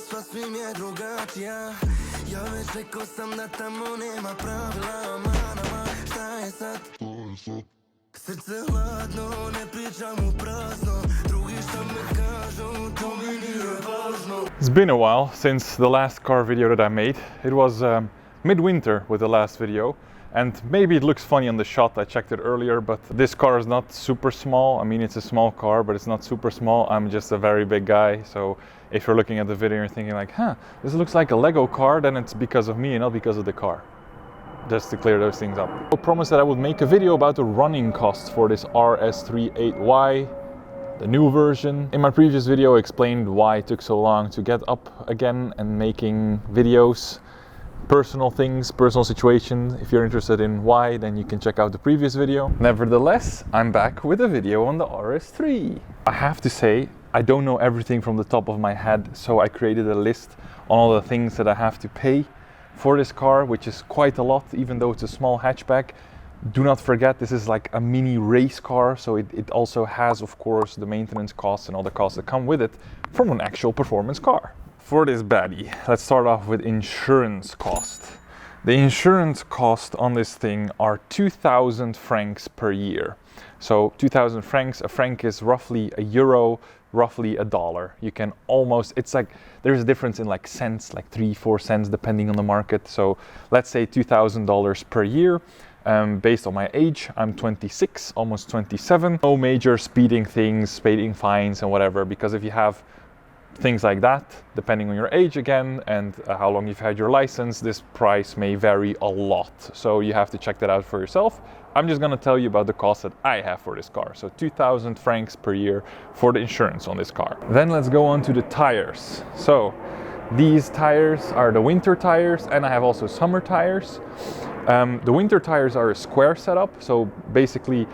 sva svim je drugačija. Ja već rekao sam da tamo nema pravila, manama, šta je sad? Srce hladno, ne pričam u prazno, drugi šta me kažu, to mi nije važno. It's been a while since the last car video that I made. It was midwinter with the last video, and maybe it looks funny on the shot, I checked it earlier, but this car is not super small. I mean, it's a small car, but it's not super small. I'm just a very big guy, so if you're looking at the video and you're thinking like, huh, this looks like a Lego car, then it's because of me and not because of the car. Just to clear those things up. I promised that I would make a video about the running costs for this RS3 8Y, the new version. In my previous video I explained why it took so long to get up again and making videos, personal things, personal situations. If you're interested in why, then you can check out the previous video. Nevertheless, I'm back with a video on the RS3. I have to say, I don't know everything from the top of my head, so I created a list on all the things that I have to pay for this car, which is quite a lot, even though it's a small hatchback. Do not forget, this is like a mini race car, so it also has, of course, the maintenance costs and all the costs that come with it from an actual performance car. For this baddie, let's start off with insurance cost. The insurance cost on this thing are 2,000 francs per year. So 2,000 francs, a franc is roughly a euro, roughly a dollar. You can almost, it's like, there's a difference in like cents, like 3-4 cents depending on the market. So let's say $2,000 per year. Based on my age, I'm 26, almost 27. No major speeding things, speeding fines and whatever, because if you have things like that, depending on your age again and how long you've had your license, this price may vary a lot. So you have to check that out for yourself. I'm just going to tell you about the cost that I have for this car. So 2,000 francs per year for the insurance on this car. Then let's go on to the tires. So these tires are the winter tires, and I have also summer tires. The winter tires are a square setup, so basically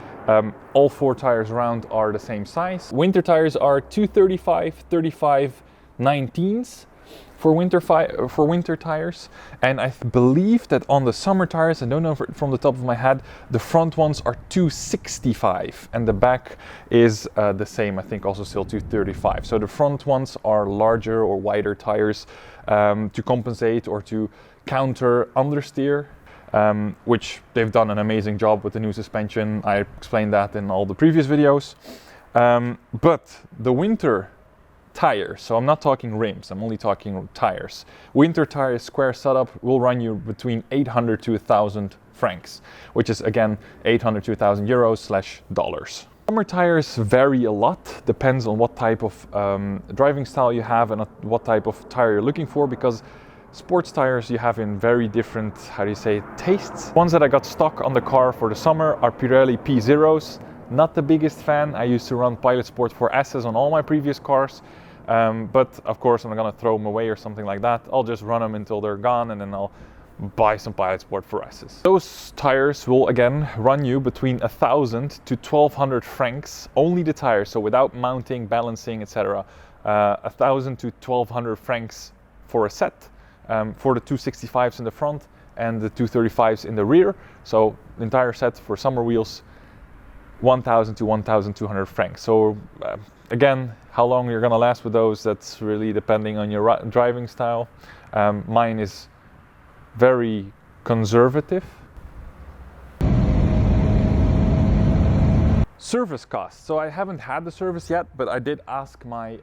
all 4 tires around are the same size. Winter tires are 235/35 19s for winter tires, and I believe that on the summer tires, I don't know from the top of my head, the front ones are 265 and the back is the same, I think also still 235. So the front ones are larger or wider tires to compensate or to counter understeer. Which they've done an amazing job with the new suspension. I explained that in all the previous videos. But the winter tires, so I'm not talking rims, I'm only talking tires. Winter tires square setup will run you between 800 to 1,000 francs, which is again 800 to 1,000 euros / dollars. Summer tires vary a lot, depends on what type of driving style you have and what type of tire you're looking for, because sports tires you have in very different, how do you say, tastes. Ones that I got stock on the car for the summer are Pirelli P0s. Not the biggest fan. I used to run Pilot Sport 4S's on all my previous cars. But of course I'm not gonna throw them away or something like that. I'll just run them until they're gone and then I'll buy some Pilot Sport 4S's. Those tires will again run you between 1,000 to 1,200 francs, only the tires, so without mounting, balancing, etc. 1,000 to 1,200 francs for a set. For the 265s in the front and the 235s in the rear. So the entire set for summer wheels, 1,000 to 1,200 francs. So again, how long you're gonna last with those, that's really depending on your driving style. Mine is very conservative. Service costs. So I haven't had the service yet, but I did ask my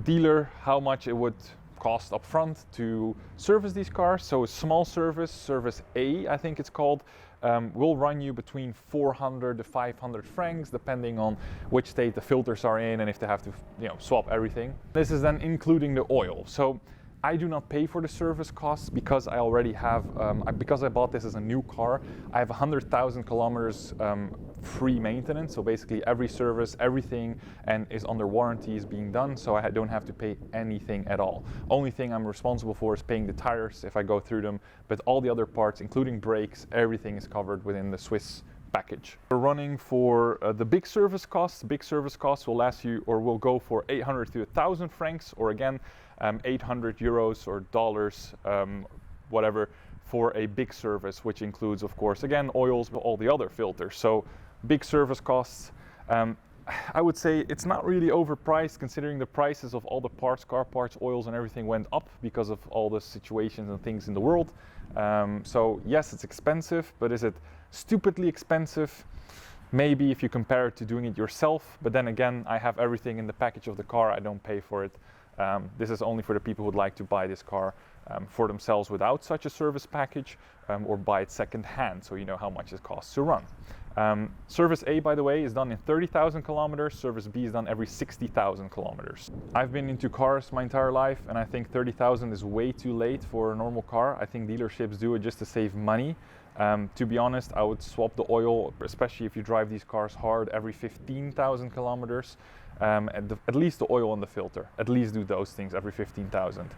dealer how much it would cost up front to service these cars. So a small service A, I think it's called, will run you between 400 to 500 francs, depending on which state the filters are in and if they have to, swap everything. This is then including the oil. So I do not pay for the service costs because I already have, because I bought this as a new car, I have 100,000 kilometers free maintenance. So basically every service, everything, and is under warranty is being done. So I don't have to pay anything at all. Only thing I'm responsible for is paying the tires if I go through them, but all the other parts, including brakes, everything is covered within the Swiss package. We're running for the big service costs. Big service costs will last you, or will go for 800 to 1,000 francs, or again, 800 euros or dollars, whatever, for a big service, which includes, of course, again, oils, but all the other filters. So big service costs. I would say it's not really overpriced considering the prices of all the parts, car parts, oils and everything went up because of all the situations and things in the world. So yes, it's expensive, but is it stupidly expensive? Maybe if you compare it to doing it yourself, but then again, I have everything in the package of the car, I don't pay for it. This is only for the people who would like to buy this car for themselves without such a service package, or buy it second hand, so you know how much it costs to run. Service A, by the way, is done in 30,000 kilometers, service B is done every 60,000 kilometers. I've been into cars my entire life, and I think 30,000 is way too late for a normal car. I think dealerships do it just to save money. To be honest, I would swap the oil, especially if you drive these cars hard, every 15,000 kilometers. At least the oil and the filter. At least do those things every 15,000.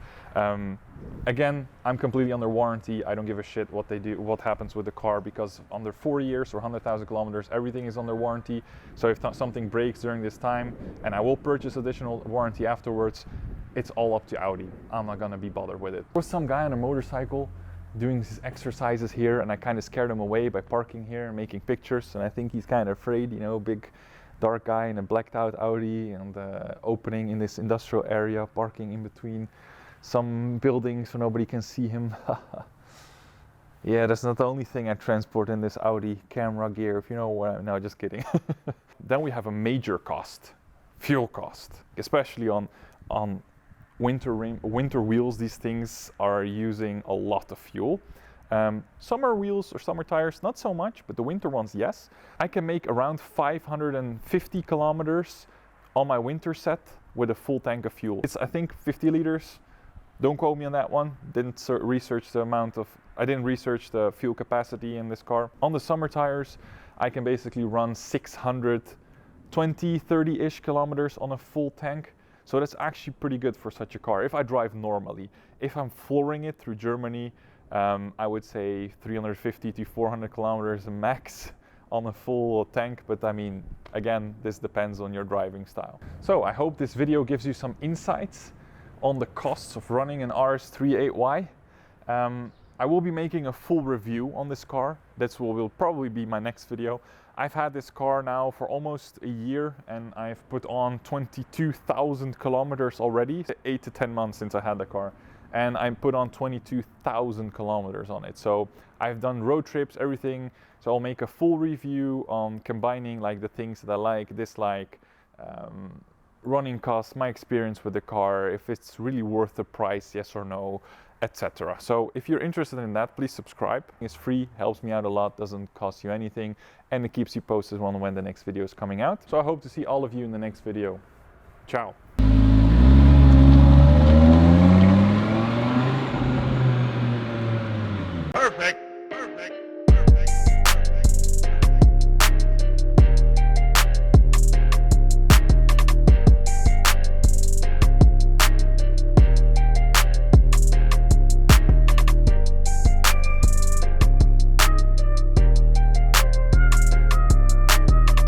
Again, I'm completely under warranty. I don't give a shit what they do, what happens with the car, because under 4 years or 100,000 kilometers, everything is under warranty. So if something breaks during this time, and I will purchase additional warranty afterwards, it's all up to Audi. I'm not gonna be bothered with it. There was some guy on a motorcycle doing his exercises here, and I kind of scared him away by parking here and making pictures, and I think he's kind of afraid, you know, big dark guy in a blacked out Audi and opening in this industrial area, parking in between some buildings so nobody can see him. Yeah, that's not the only thing I transport in this Audi camera gear, if you know what no, just kidding. Then we have a major cost, fuel cost, especially on winter wheels. These things are using a lot of fuel. Summer wheels or summer tires, not so much, but the winter ones, yes. I can make around 550 kilometers on my winter set with a full tank of fuel. It's, I think, 50 liters. Don't quote me on that one. Didn't research the amount of, I didn't research the fuel capacity in this car. On the summer tires, I can basically run 620, 30-ish kilometers on a full tank. So that's actually pretty good for such a car if I drive normally. If I'm flooring it through Germany, I would say 350 to 400 kilometers max on a full tank, but I mean, again, this depends on your driving style. So I hope this video gives you some insights on the costs of running an RS3 8Y. I will be making a full review on this car. That will probably be my next video. I've had this car now for almost a year, and I've put on 22,000 kilometers already. 8 to 10 months since I had the car. And I put on 22,000 kilometers on it. So I've done road trips, everything. So I'll make a full review on combining like the things that I like, dislike, running costs, my experience with the car, if it's really worth the price, yes or no, etc. So if you're interested in that, please subscribe. It's free, helps me out a lot, doesn't cost you anything, and it keeps you posted on when the next video is coming out. So I hope to see all of you in the next video. Ciao.